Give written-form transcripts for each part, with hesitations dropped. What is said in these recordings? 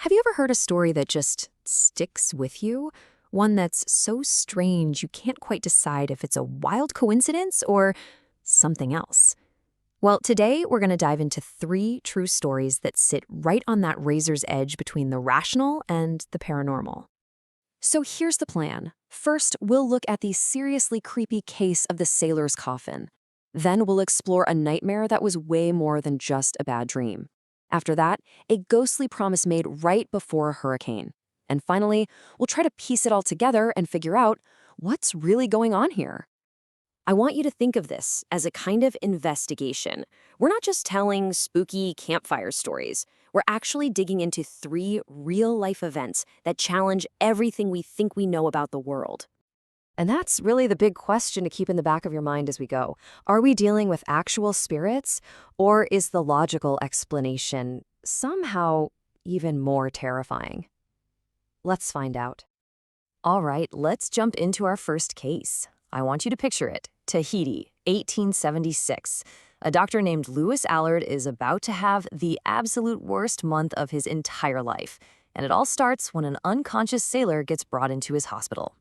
Have you ever heard a story that just sticks with you? One that's so strange you can't quite decide if it's a wild coincidence or something else. Well, today we're going to dive into 3 true stories that sit right on that razor's edge between the rational and the paranormal. So here's the plan. First, we'll look at the seriously creepy case of the sailor's coffin. Then we'll explore a nightmare that was way more than just a bad dream. After that, a ghostly promise made right before a hurricane. And finally, we'll try to piece it all together and figure out what's really going on here. I want you to think of this as a kind of investigation. We're not just telling spooky campfire stories. We're actually digging into 3 real-life events that challenge everything we think we know about the world. And that's really the big question to keep in the back of your mind as we go. Are we dealing with actual spirits, or is the logical explanation somehow even more terrifying? Let's find out. All right, let's jump into our first case. I want you to picture it. Tahiti, 1876. A doctor named Allard is about to have the absolute worst month of his entire life. And it all starts when an unconscious sailor gets brought into his hospital.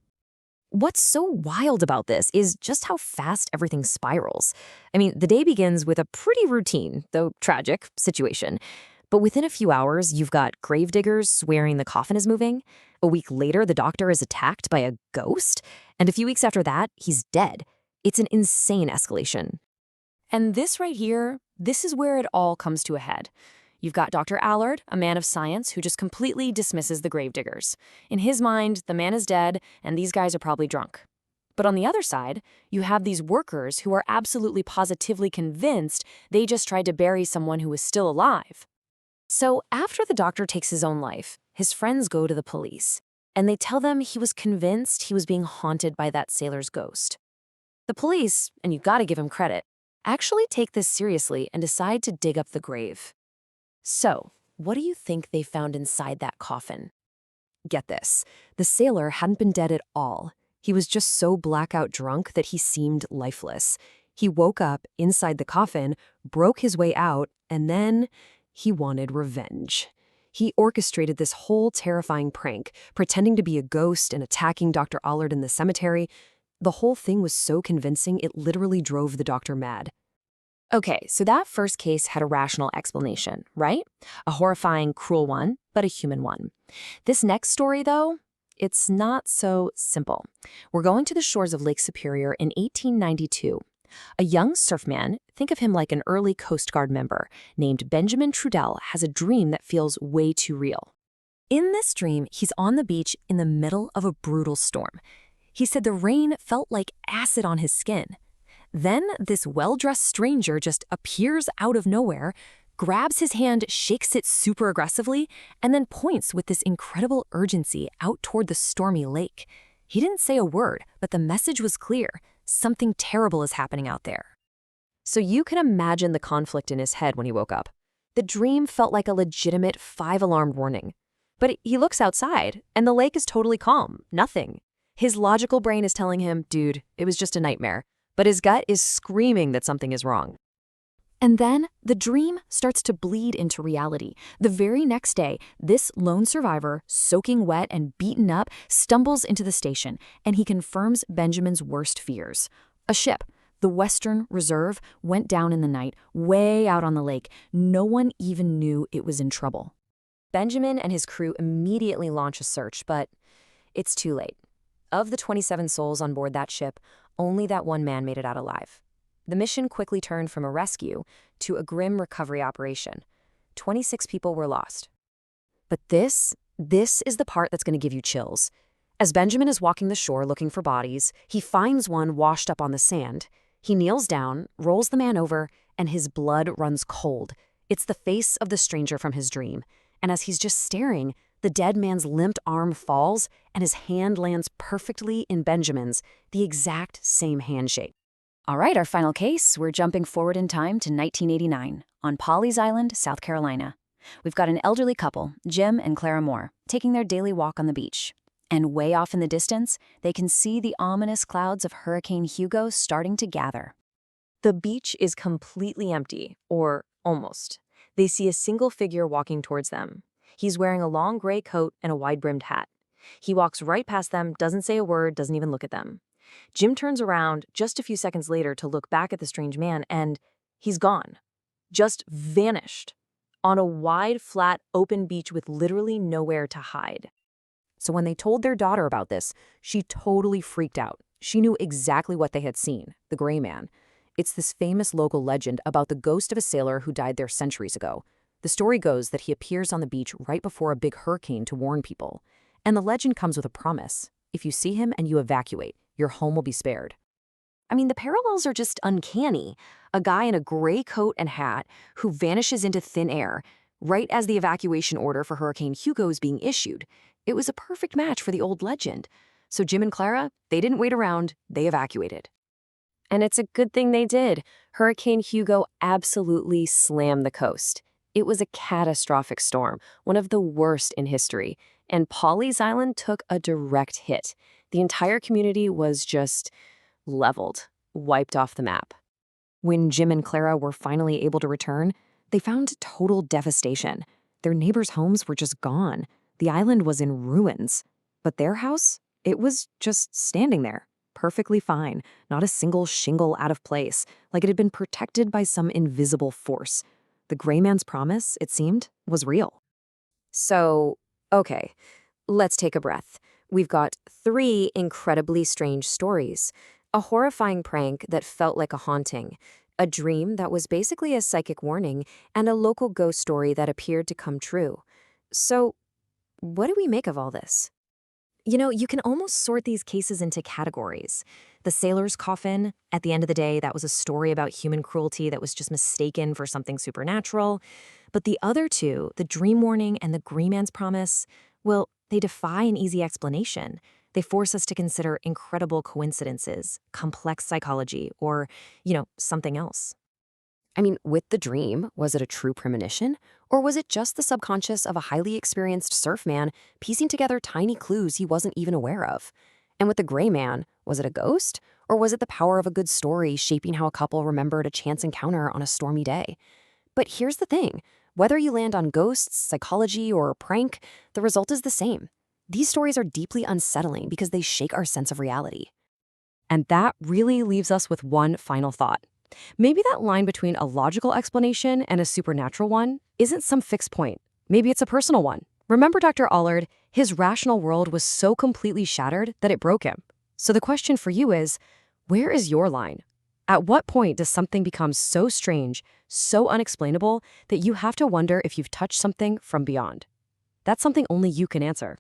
What's so wild about this is just how fast everything spirals. I mean, the day begins with a pretty routine, though tragic, situation. But within a few hours, you've got gravediggers swearing the coffin is moving. A week later, the doctor is attacked by a ghost. And a few weeks after that, he's dead. It's an insane escalation. And this right here, this is where it all comes to a head. You've got Dr. Allard, a man of science who just completely dismisses the gravediggers. In his mind, the man is dead, and these guys are probably drunk. But on the other side, you have these workers who are absolutely positively convinced they just tried to bury someone who was still alive. So after the doctor takes his own life, his friends go to the police, and they tell them he was convinced he was being haunted by that sailor's ghost. The police, and you've got to give him credit, actually take this seriously and decide to dig up the grave. So, what do you think they found inside that coffin? Get this, the sailor hadn't been dead at all. He was just so blackout drunk that he seemed lifeless. He woke up inside the coffin, broke his way out, and then he wanted revenge. He orchestrated this whole terrifying prank, pretending to be a ghost and attacking Dr. Allard in the cemetery. The whole thing was so convincing it literally drove the doctor mad. Okay, so that first case had a rational explanation, right? A horrifying, cruel one, but a human one. This next story, though, it's not so simple. We're going to the shores of Lake Superior in 1892. A young surfman, think of him like an early Coast Guard member, named Benjamin Trudell, has a dream that feels way too real. In this dream, he's on the beach in the middle of a brutal storm. He said the rain felt like acid on his skin. Then this well-dressed stranger just appears out of nowhere, grabs his hand, shakes it super aggressively, and then points with this incredible urgency out toward the stormy lake. He didn't say a word, but the message was clear. Something terrible is happening out there. So you can imagine the conflict in his head when he woke up. The dream felt like a legitimate 5-alarm warning. But he looks outside, and the lake is totally calm, nothing. His logical brain is telling him, dude, it was just a nightmare. But his gut is screaming that something is wrong. And then the dream starts to bleed into reality. The very next day, this lone survivor, soaking wet and beaten up, stumbles into the station, and he confirms Benjamin's worst fears. A ship, the Western Reserve, went down in the night, way out on the lake. No one even knew it was in trouble. Benjamin and his crew immediately launch a search, but it's too late. Of the 27 souls on board that ship, only that one man made it out alive. The mission quickly turned from a rescue to a grim recovery operation. 26 people were lost. But this is the part that's going to give you chills. As Benjamin is walking the shore looking for bodies, he finds one washed up on the sand. He kneels down, rolls the man over, and his blood runs cold. It's the face of the stranger from his dream. And as he's just staring, the dead man's limped arm falls, and his hand lands perfectly in Benjamin's, the exact same handshake. All right, our final case, we're jumping forward in time to 1989 on Pawleys Island, South Carolina. We've got an elderly couple, Jim and Clara Moore, taking their daily walk on the beach. And way off in the distance, they can see the ominous clouds of Hurricane Hugo starting to gather. The beach is completely empty, or almost. They see a single figure walking towards them. He's wearing a long gray coat and a wide-brimmed hat. He walks right past them, doesn't say a word, doesn't even look at them. Jim turns around just a few seconds later to look back at the strange man, and he's gone. Just vanished. On a wide, flat, open beach with literally nowhere to hide. So when they told their daughter about this, she totally freaked out. She knew exactly what they had seen, the gray man. It's this famous local legend about the ghost of a sailor who died there centuries ago. The story goes that he appears on the beach right before a big hurricane to warn people. And the legend comes with a promise. If you see him and you evacuate, your home will be spared. I mean, the parallels are just uncanny. A guy in a gray coat and hat who vanishes into thin air, right as the evacuation order for Hurricane Hugo is being issued. It was a perfect match for the old legend. So Jim and Clara, they didn't wait around, they evacuated. And it's a good thing they did. Hurricane Hugo absolutely slammed the coast. It was a catastrophic storm, one of the worst in history. And Pawleys Island took a direct hit. The entire community was just leveled, wiped off the map. When Jim and Clara were finally able to return, they found total devastation. Their neighbors' homes were just gone. The island was in ruins. But their house, it was just standing there, perfectly fine, not a single shingle out of place, like it had been protected by some invisible force. The gray man's promise, it seemed, was real. So, okay, let's take a breath. We've got 3 incredibly strange stories. A horrifying prank that felt like a haunting, a dream that was basically a psychic warning, and a local ghost story that appeared to come true. So, what do we make of all this? You know, you can almost sort these cases into categories. The sailor's coffin, at the end of the day, that was a story about human cruelty that was just mistaken for something supernatural. But the other 2, the dream warning and the gray man's promise, well, they defy an easy explanation. They force us to consider incredible coincidences, complex psychology, or, something else. I mean, with the dream, was it a true premonition? Or was it just the subconscious of a highly experienced surfman piecing together tiny clues he wasn't even aware of? And with the gray man, was it a ghost? Or was it the power of a good story shaping how a couple remembered a chance encounter on a stormy day? But here's the thing. Whether you land on ghosts, psychology, or a prank, the result is the same. These stories are deeply unsettling because they shake our sense of reality. And that really leaves us with one final thought. Maybe that line between a logical explanation and a supernatural one isn't some fixed point. Maybe it's a personal one. Remember Dr. Allard? His rational world was so completely shattered that it broke him. So the question for you is, where is your line? At what point does something become so strange, so unexplainable, that you have to wonder if you've touched something from beyond? That's something only you can answer.